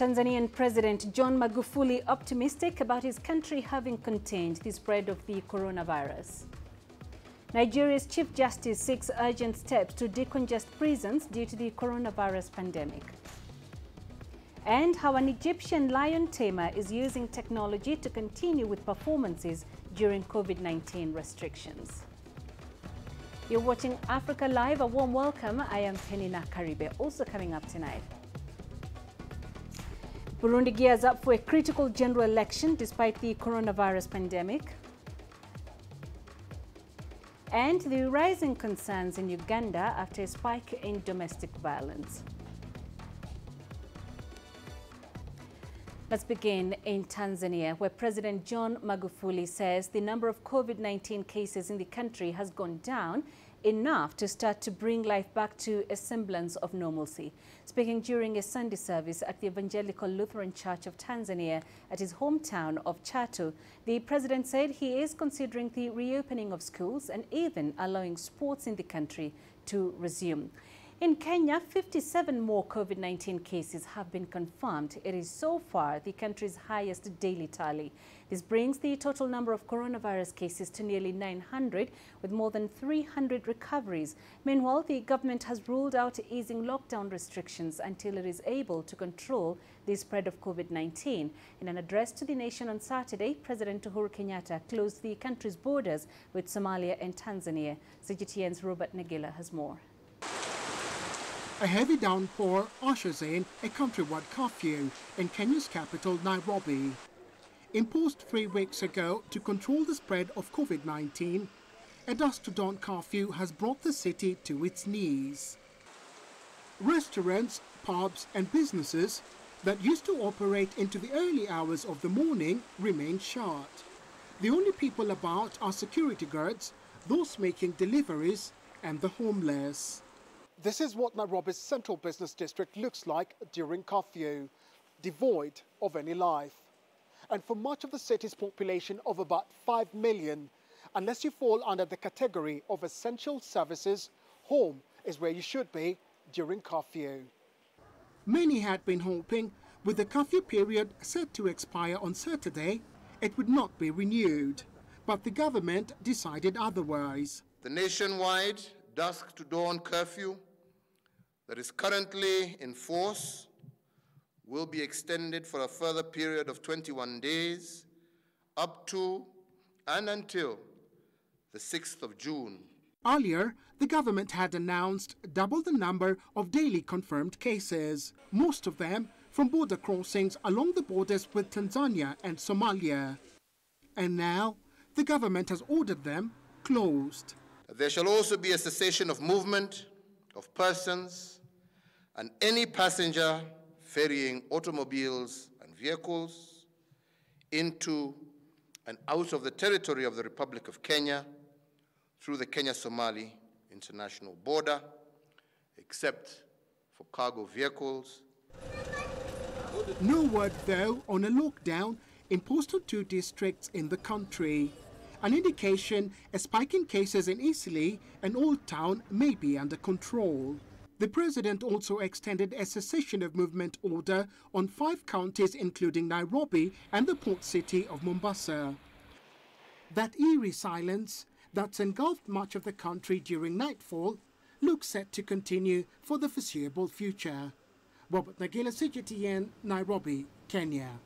Tanzanian President John Magufuli optimistic about his country having contained the spread of the coronavirus. Nigeria's Chief Justice seeks urgent steps to decongest prisons due to the coronavirus pandemic. And how an Egyptian lion tamer is using technology to continue with performances during COVID-19 restrictions. You're watching Africa Live. A warm welcome. I am Peninah Karibe. Also coming up tonight, Burundi gears up for a critical general election despite the coronavirus pandemic. And the rising concerns in Uganda after a spike in domestic violence. Let's begin in Tanzania, where President John Magufuli says the number of COVID-19 cases in the country has gone down enough to start to bring life back to a semblance of normalcy. Speaking during a Sunday service at the Evangelical Lutheran Church of Tanzania at his hometown of Chato, the president said he is considering the reopening of schools and even allowing sports in the country to resume. In Kenya, 57 more COVID-19 cases have been confirmed. It is so far the country's highest daily tally. This brings the total number of coronavirus cases to nearly 900, with more than 300 recoveries. Meanwhile, the government has ruled out easing lockdown restrictions until it is able to control the spread of COVID-19. In an address to the nation on Saturday, President Uhuru Kenyatta closed the country's borders with Somalia and Tanzania. CGTN's Robert Nagila has more. A heavy downpour ushers in a countrywide curfew in Kenya's capital, Nairobi. Imposed 3 weeks ago to control the spread of COVID-19, a dusk-to-dawn curfew has brought the city to its knees. Restaurants, pubs and businesses that used to operate into the early hours of the morning remain shut. The only people about are security guards, those making deliveries and the homeless. This is what Nairobi's central business district looks like during curfew, devoid of any life. And for much of the city's population of about 5 million, unless you fall under the category of essential services, home is where you should be during curfew. Many had been hoping, with the curfew period set to expire on Saturday, it would not be renewed. But the government decided otherwise. The nationwide dusk-to-dawn curfew that is currently in force will be extended for a further period of 21 days up to and until the 6th of June. Earlier, the government had announced double the number of daily confirmed cases, most of them from border crossings along the borders with Tanzania and Somalia. And now, the government has ordered them closed. There shall also be a cessation of movement of persons and any passenger ferrying automobiles and vehicles into and out of the territory of the Republic of Kenya through the Kenya-Somali international border, except for cargo vehicles. No word, though, on a lockdown imposed on 2 districts in the country. An indication a spike in cases in Eastleigh and Old Town may be under control. The president also extended a cessation of movement order on 5 counties, including Nairobi and the port city of Mombasa. That eerie silence that's engulfed much of the country during nightfall looks set to continue for the foreseeable future. Robert Nagila, CGTN, Nairobi, Kenya.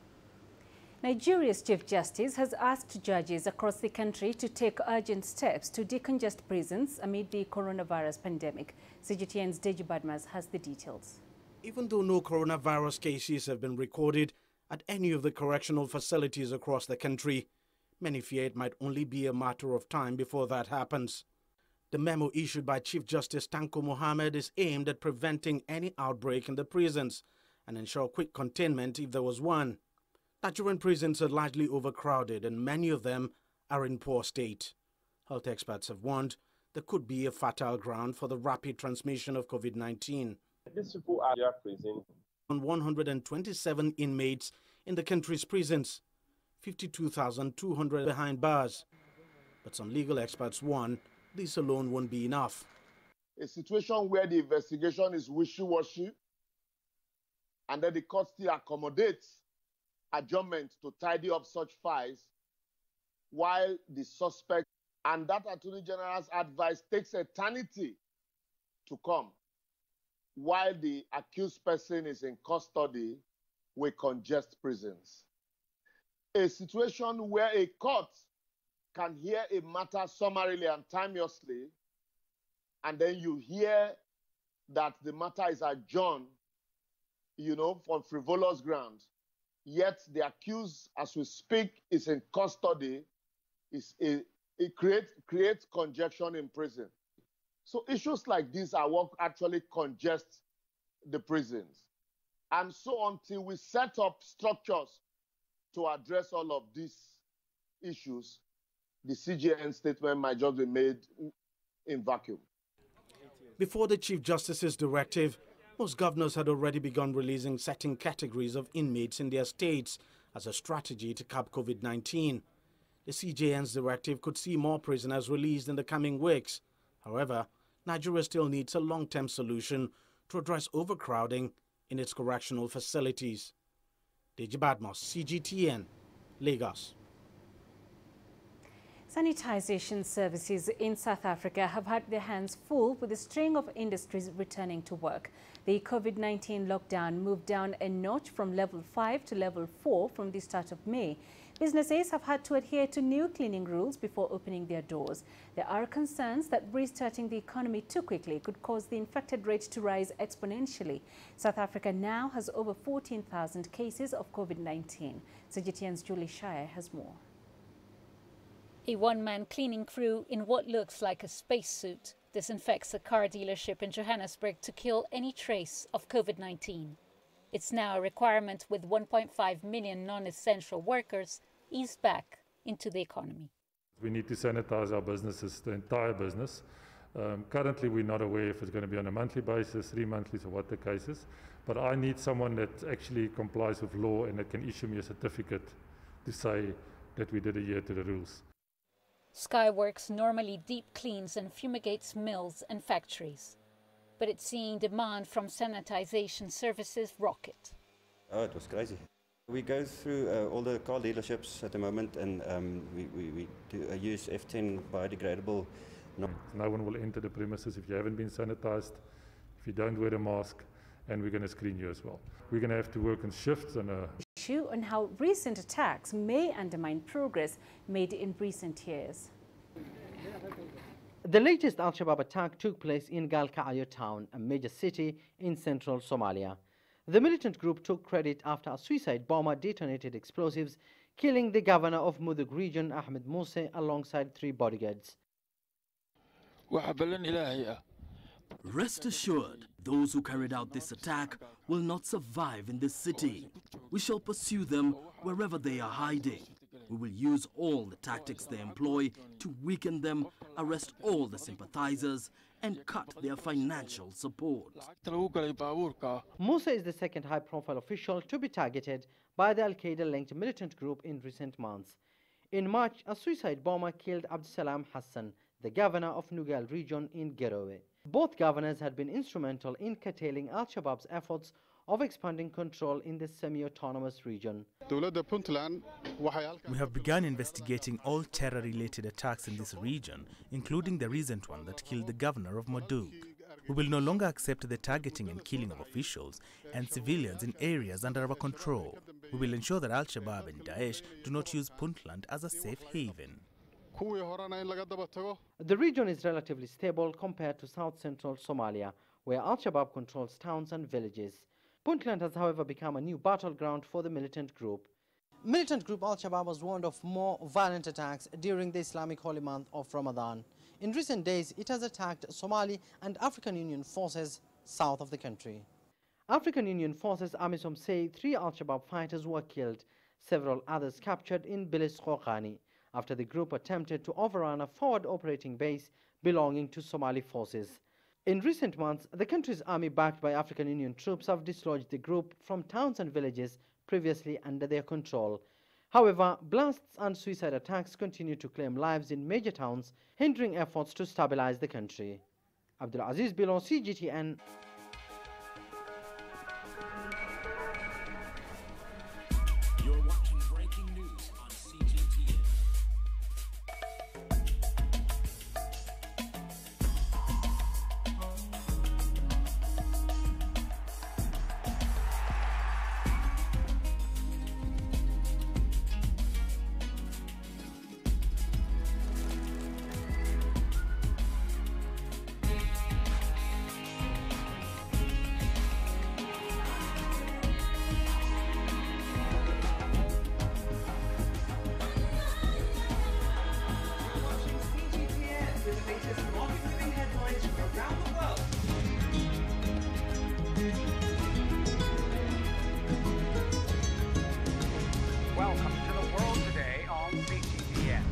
Nigeria's Chief Justice has asked judges across the country to take urgent steps to decongest prisons amid the coronavirus pandemic. CGTN's Deji Badmas has the details. Even though no coronavirus cases have been recorded at any of the correctional facilities across the country, many fear it might only be a matter of time before that happens. The memo issued by Chief Justice Tanko Mohammed is aimed at preventing any outbreak in the prisons and ensure quick containment if there was one. Nigerian prisons are largely overcrowded and many of them are in poor state. Health experts have warned there could be a fertile ground for the rapid transmission of COVID-19. These people are in prison. On 127 inmates in the country's prisons, 52,200 behind bars. But some legal experts warn this alone won't be enough. A situation where the investigation is wishy-washy, and then the court still accommodates adjournment to tidy up such files while the suspect and that Attorney General's advice takes eternity to come while the accused person is in custody will congest prisons. A situation where a court can hear a matter summarily and timeously, and then you hear that the matter is adjourned, for frivolous grounds, yet the accused, as we speak, is in custody, it creates congestion in prison. So issues like these are what actually congest the prisons. And so until we set up structures to address all of these issues, the CJN statement might just be made in vacuum. Before the Chief Justice's directive, most governors had already begun releasing certain categories of inmates in their states as a strategy to curb COVID-19. The CJN's directive could see more prisoners released in the coming weeks. However, Nigeria still needs a long-term solution to address overcrowding in its correctional facilities. Deji Badmos, CGTN, Lagos. Sanitization services in South Africa have had their hands full with a string of industries returning to work. The COVID-19 lockdown moved down a notch from level 5 to level 4 from the start of May. Businesses have had to adhere to new cleaning rules before opening their doors. There are concerns that restarting the economy too quickly could cause the infected rate to rise exponentially. South Africa now has over 14,000 cases of COVID-19. CGTN's Julie Shire has more. A one-man cleaning crew in what looks like a spacesuit disinfects a car dealership in Johannesburg to kill any trace of COVID-19. It's now a requirement with 1.5 million non-essential workers eased back into the economy. We need to sanitize our businesses, the entire business. Currently, we're not aware if it's going to be on a monthly basis, 3 monthlies, or what the case is. But I need someone that actually complies with law and that can issue me a certificate to say that we did adhere to the rules. Skyworks normally deep cleans and fumigates mills and factories, but it's seeing demand from sanitization services rocket. Oh, it was crazy. We go through all the car dealerships at the moment, and we use F10 biodegradable. No one will enter the premises if you haven't been sanitized, if you don't wear a mask, and we're going to screen you as well. We're going to have to work in shifts and issue on how recent attacks may undermine progress made in recent years. The latest Al-Shabaab attack took place in Galkayo town, a major city in central Somalia. The militant group took credit after a suicide bomber detonated explosives, killing the governor of Mudug region, Ahmed Muse, alongside 3 bodyguards. Rest assured, those who carried out this attack will not survive in this city. We shall pursue them wherever they are hiding. We will use all the tactics they employ to weaken them, arrest all the sympathizers, and cut their financial support. Musa is the second high-profile official to be targeted by the Al-Qaeda-linked militant group in recent months. In March, a suicide bomber killed Abdusalam Hassan, the governor of Nugal region in Gerowe. Both governors had been instrumental in curtailing Al-Shabaab's efforts of expanding control in the semi-autonomous region. We have begun investigating all terror-related attacks in this region, including the recent one that killed the governor of Mudug. We will no longer accept the targeting and killing of officials and civilians in areas under our control. We will ensure that Al-Shabaab and Daesh do not use Puntland as a safe haven. The region is relatively stable compared to south-central Somalia, where Al-Shabaab controls towns and villages. Puntland has, however, become a new battleground for the militant group. Militant group Al-Shabaab was warned of more violent attacks during the Islamic holy month of Ramadan. In recent days, it has attacked Somali and African Union forces south of the country. African Union forces AMISOM say 3 Al-Shabaab fighters were killed, several others captured in Bilis Khokhani, after the group attempted to overrun a forward operating base belonging to Somali forces. In recent months, the country's army, backed by African Union troops, have dislodged the group from towns and villages previously under their control. However, blasts and suicide attacks continue to claim lives in major towns, hindering efforts to stabilize the country. Abdul Aziz Bilo, CGTN. CGTN.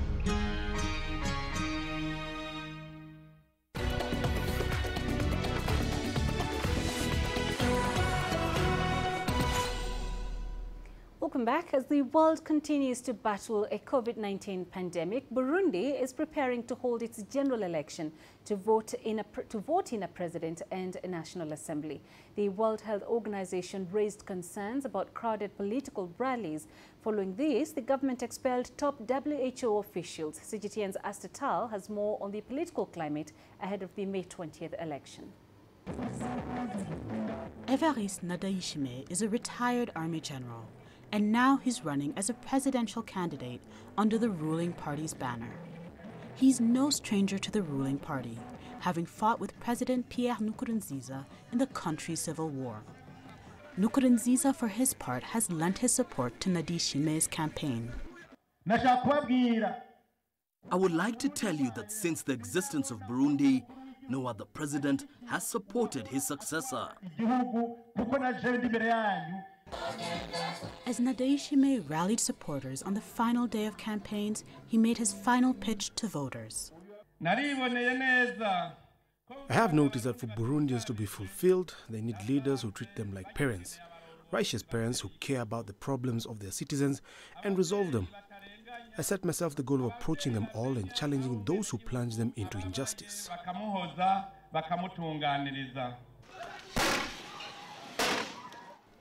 Welcome back. As the world continues to battle a COVID-19 pandemic, Burundi is preparing to hold its general election to vote in a president and a national assembly. The World Health Organization raised concerns about crowded political rallies. Following this, the government expelled top WHO officials. CGTN's Asta Tal has more on the political climate ahead of the May 20th election. Evariste Ndayishimiye is a retired army general, and now he's running as a presidential candidate under the ruling party's banner. He's no stranger to the ruling party, having fought with President Pierre Nkurunziza in the country's civil war. Nkurunziza, for his part, has lent his support to Ndayishimiye's campaign. I would like to tell you that since the existence of Burundi, no other president has supported his successor. As Ndayishimiye rallied supporters on the final day of campaigns, he made his final pitch to voters. I have noticed that for Burundians to be fulfilled, they need leaders who treat them like parents, righteous parents who care about the problems of their citizens and resolve them. I set myself the goal of approaching them all and challenging those who plunge them into injustice.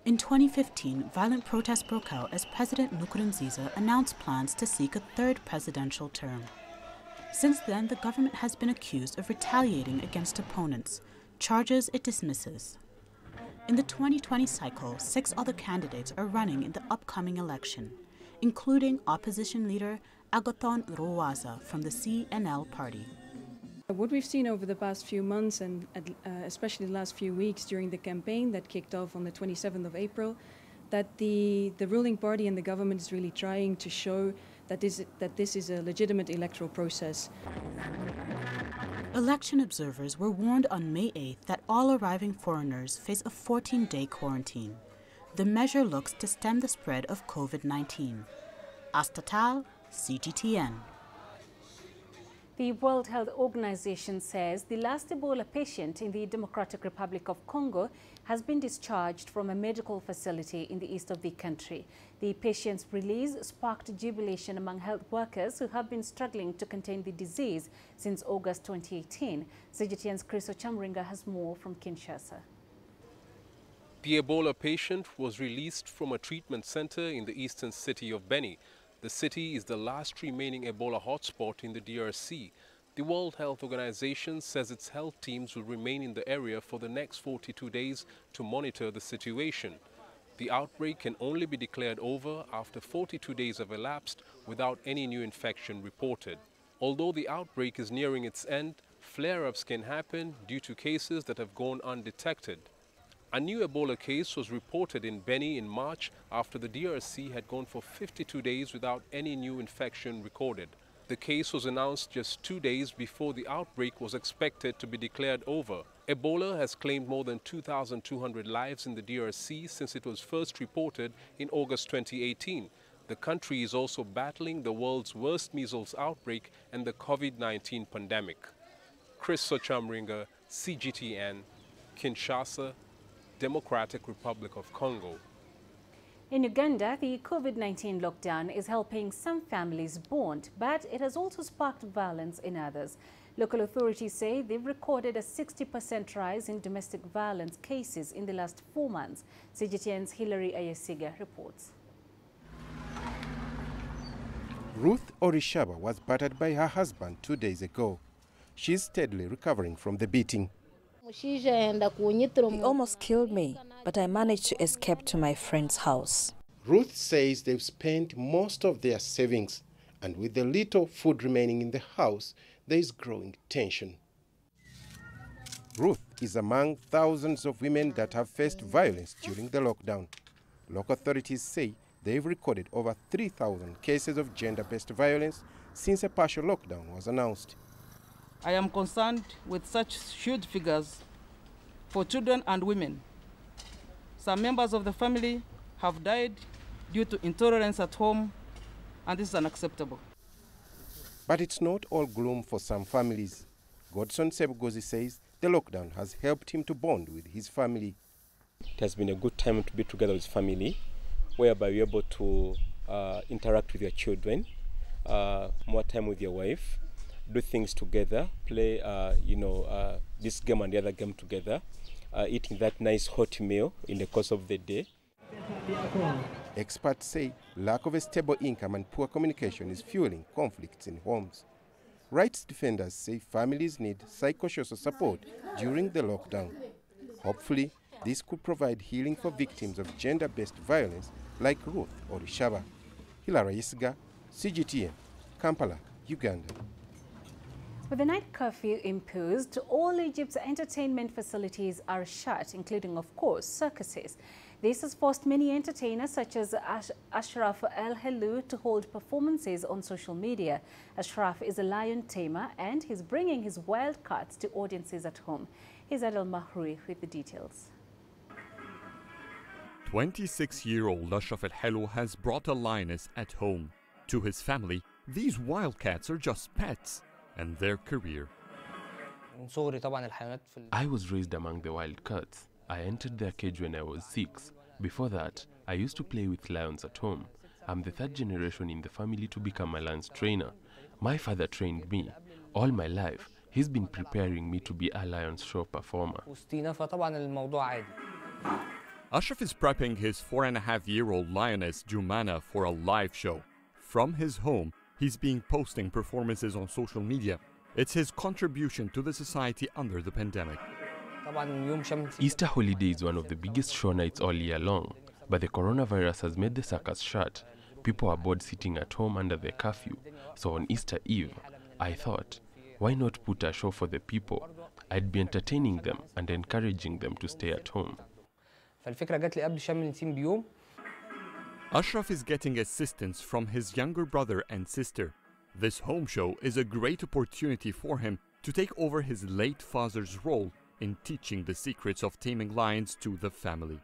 In 2015, violent protests broke out as President Nkurunziza announced plans to seek a third presidential term. Since then, the government has been accused of retaliating against opponents, charges it dismisses. In the 2020 cycle, 6 other candidates are running in the upcoming election, including opposition leader Agathon Rwasa from the CNL party. What we've seen over the past few months and especially the last few weeks during the campaign that kicked off on the 27th of April, that the ruling party and the government is really trying to show that this is a legitimate electoral process. Election observers were warned on May 8th that all arriving foreigners face a 14-day quarantine. The measure looks to stem the spread of COVID-19. Asta Tal, CGTN. The World Health Organization says the last Ebola patient in the Democratic Republic of Congo has been discharged from a medical facility in the east of the country. The patient's release sparked jubilation among health workers who have been struggling to contain the disease since August 2018. CGTN's Chris Ochamringa has more from Kinshasa. The Ebola patient was released from a treatment center in the eastern city of Beni. The city is the last remaining Ebola hotspot in the DRC. The World Health Organization says its health teams will remain in the area for the next 42 days to monitor the situation. The outbreak can only be declared over after 42 days have elapsed without any new infection reported. Although the outbreak is nearing its end, flare-ups can happen due to cases that have gone undetected. A new Ebola case was reported in Beni in March after the DRC had gone for 52 days without any new infection recorded. The case was announced just 2 days before the outbreak was expected to be declared over. Ebola has claimed more than 2,200 lives in the DRC since it was first reported in August 2018. The country is also battling the world's worst measles outbreak and the COVID-19 pandemic. Chris Ochamringa, CGTN, Kinshasa, Democratic Republic of Congo. In Uganda, the COVID-19 lockdown is helping some families bond, but it has also sparked violence in others. Local authorities say they've recorded a 60% rise in domestic violence cases in the last 4 months. CGTN's Hilary Ayesiga reports. Ruth Orishaba was battered by her husband 2 days ago. She's steadily recovering from the beating. He almost killed me, but I managed to escape to my friend's house. Ruth says they've spent most of their savings, and with the little food remaining in the house, there is growing tension. Ruth is among thousands of women that have faced violence during the lockdown. Local authorities say they've recorded over 3,000 cases of gender-based violence since a partial lockdown was announced. I am concerned with such huge figures for children and women. Some members of the family have died due to intolerance at home, and this is unacceptable. But it's not all gloom for some families. Godson Sebgozi says the lockdown has helped him to bond with his family. It has been a good time to be together with family, whereby you're able to interact with your children, more time with your wife, do things together, play this game and the other game together, eating that nice hot meal in the course of the day. Experts say lack of a stable income and poor communication is fueling conflicts in homes. Rights defenders say families need psychosocial support during the lockdown. Hopefully, this could provide healing for victims of gender-based violence like Ruth or Shaba. Hilary Isiga, CGTN, Kampala, Uganda. With the night curfew imposed, all Egypt's entertainment facilities are shut, including, of course, circuses. This has forced many entertainers such as Ashraf El Helou to hold performances on social media. Ashraf is a lion tamer and he's bringing his wild cats to audiences at home. Here's Adel Mahroui with the details. 26-year-old Ashraf El Helou has brought a lioness at home. To his family, these wildcats are just pets and their career. I was raised among the wild cats. I entered their cage when I was 6. Before that, I used to play with lions at home. I'm the third generation in the family to become a lion's trainer. My father trained me. All my life, he's been preparing me to be a lion's show performer. Ashraf is prepping his 4.5-year-old lioness, Jumana, for a live show. From his home, he's been posting performances on social media. It's his contribution to the society under the pandemic. Easter holiday is one of the biggest show nights all year long, but the coronavirus has made the circus shut. People are bored sitting at home under the curfew. So on Easter Eve, I thought, why not put a show for the people? I'd be entertaining them and encouraging them to stay at home. Ashraf is getting assistance from his younger brother and sister. This home show is a great opportunity for him to take over his late father's role in teaching the secrets of taming lions to the family.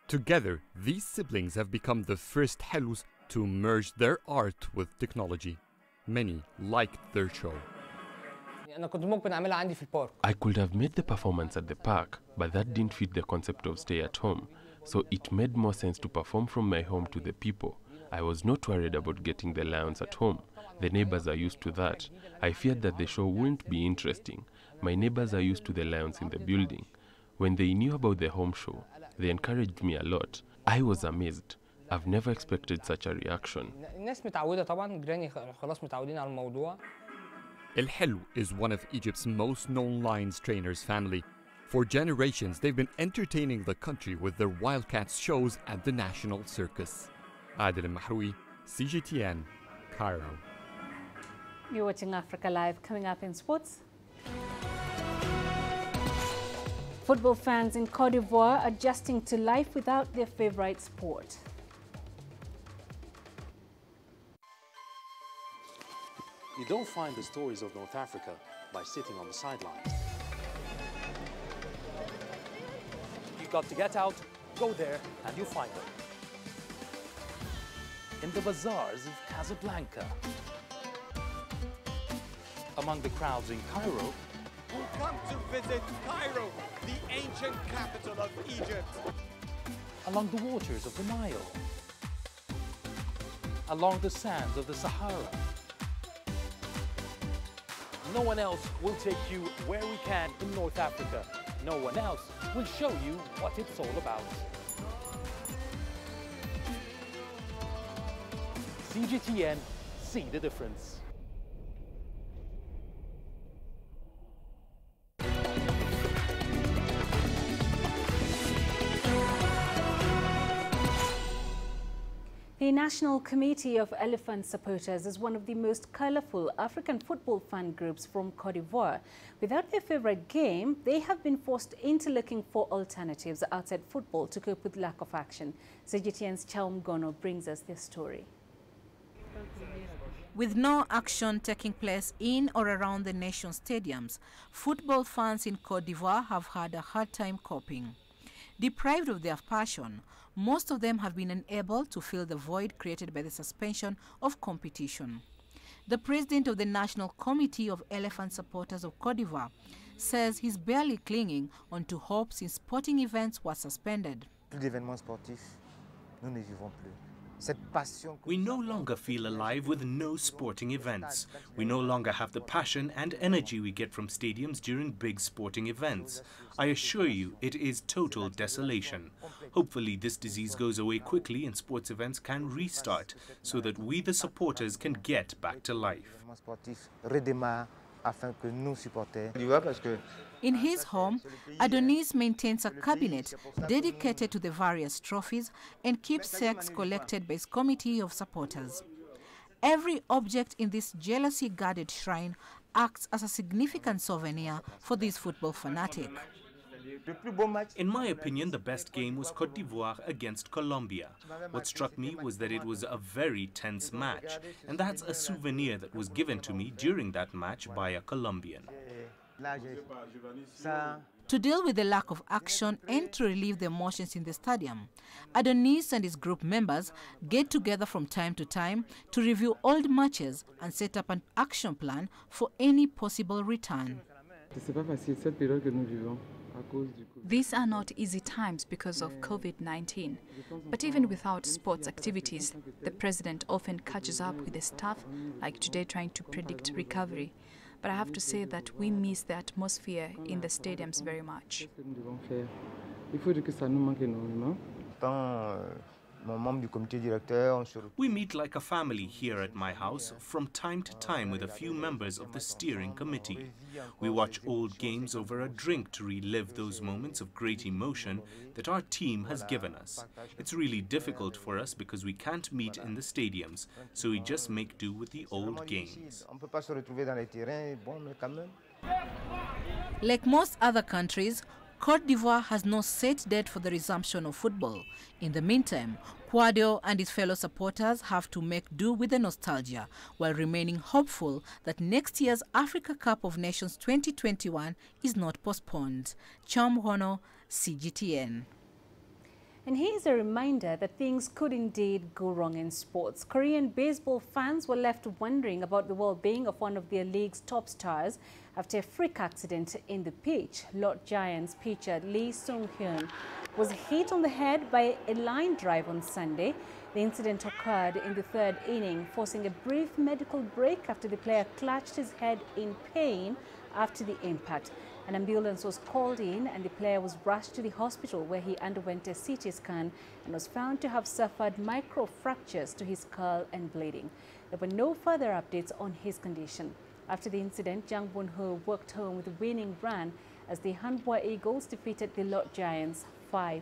Together, these siblings have become the first Helous to merge their art with technology. Many liked their show. I could have made the performance at the park, but that didn't fit the concept of stay at home. So it made more sense to perform from my home to the people. I was not worried about getting the lions at home. The neighbors are used to that. I feared that the show wouldn't be interesting. My neighbors are used to the lions in the building. When they knew about the home show, they encouraged me a lot. I was amazed. I've never expected such a reaction. El Helou is one of Egypt's most known lions trainers family. For generations, they've been entertaining the country with their wildcats shows at the National Circus. Adel Mahroui, CGTN, Cairo. You're watching Africa Live. Coming up in sports. Football fans in Cote d'Ivoire adjusting to life without their favorite sport. You don't find the stories of North Africa by sitting on the sidelines. You've got to get out, go there, and you'll find them. In the bazaars of Casablanca. Among the crowds in Cairo. Who come to visit Cairo, the ancient capital of Egypt. Along the waters of the Nile. Along the sands of the Sahara. No one else will take you where we can in North Africa. No one else will show you what it's all about. CGTN, see the difference. The National Committee of Elephant Supporters is one of the most colorful African football fan groups from Cote d'Ivoire. Without their favorite game, they have been forced into looking for alternatives outside football to cope with lack of action. CGTN's Chaum Gono brings us this story. With no action taking place in or around the nation's stadiums, football fans in Cote d'Ivoire have had a hard time coping. Deprived of their passion, most of them have been unable to fill the void created by the suspension of competition. The president of the National Committee of Elephant Supporters of Côte d'Ivoire says he's barely clinging on to hope since sporting events were suspended. We no longer feel alive with no sporting events. We no longer have the passion and energy we get from stadiums during big sporting events. I assure you, it is total desolation. Hopefully this disease goes away quickly and sports events can restart so that we, the supporters, can get back to life. In his home, Adonis maintains a cabinet dedicated to the various trophies and keepsakes collected by his committee of supporters. Every object in this jealously guarded shrine acts as a significant souvenir for this football fanatic. In my opinion, the best game was Côte d'Ivoire against Colombia. What struck me was that it was a very tense match, and that's a souvenir that was given to me during that match by a Colombian. To deal with the lack of action and to relieve the emotions in the stadium, Adonis and his group members get together from time to time to review old matches and set up an action plan for any possible return. These are not easy times because of COVID-19, but even without sports activities, the president often catches up with the staff, like today trying to predict recovery. But I have to say that we miss the atmosphere in the stadiums very much. We meet like a family here at my house from time to time with a few members of the steering committee. We watch old games over a drink to relive those moments of great emotion that our team has given us. It's really difficult for us because we can't meet in the stadiums, so we just make do with the old games. Like most other countries, Côte d'Ivoire has no set date for the resumption of football. In the meantime, Kouadio and his fellow supporters have to make do with the nostalgia while remaining hopeful that next year's Africa Cup of Nations 2021 is not postponed. Cham Hono, CGTN. And here's a reminder that things could indeed go wrong in sports. Korean baseball fans were left wondering about the well-being of one of their league's top stars after a freak accident in the pitch. Lord Giants pitcher Lee Sung-hyun was hit on the head by a line drive on Sunday. The incident occurred in the third inning, forcing a brief medical break after the player clutched his head in pain after the impact. An ambulance was called in and the player was rushed to the hospital where he underwent a CT scan and was found to have suffered microfractures to his skull and bleeding. There were no further updates on his condition. After the incident, Jang Bun-ho walked home with a winning run as the Hanwha Eagles defeated the Lord Giants 5-4.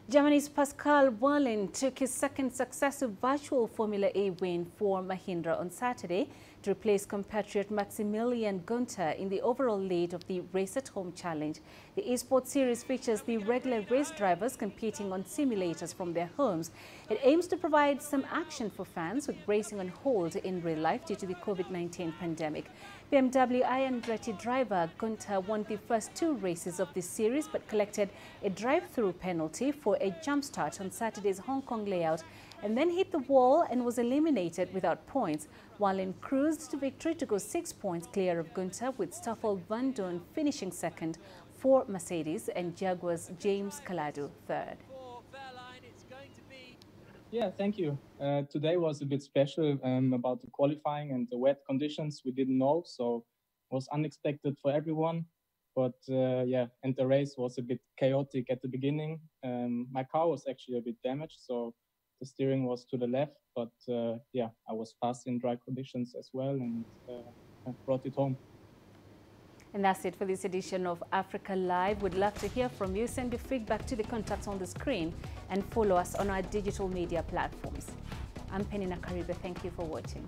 Germany's Pascal Wehrlein took his second successive virtual Formula E win for Mahindra on Saturday to replace compatriot Maximilian Günther in the overall lead of the Race at Home Challenge. The eSports series features the regular race drivers competing on simulators from their homes. It aims to provide some action for fans with racing on hold in real life due to the COVID-19 pandemic. BMW Andretti driver Günther won the first two races of this series but collected a drive-through penalty for a jump start on Saturday's Hong Kong layout and then hit the wall and was eliminated without points. Wehrlein cruised to victory to go 6 points clear of Günther, with Stoffel Van Dorn finishing second for Mercedes and Jaguar's James Calado third. Yeah, thank you. Today was a bit special about the qualifying and the wet conditions. We didn't know, so it was unexpected for everyone. But yeah, and the race was a bit chaotic at the beginning. My car was actually a bit damaged, so the steering was to the left. But yeah, I was fast in dry conditions as well, and I brought it home. And that's it for this edition of Africa Live. We'd love to hear from you. Send your feedback to the contacts on the screen and follow us on our digital media platforms. I'm Peninah Karibe. Thank you for watching.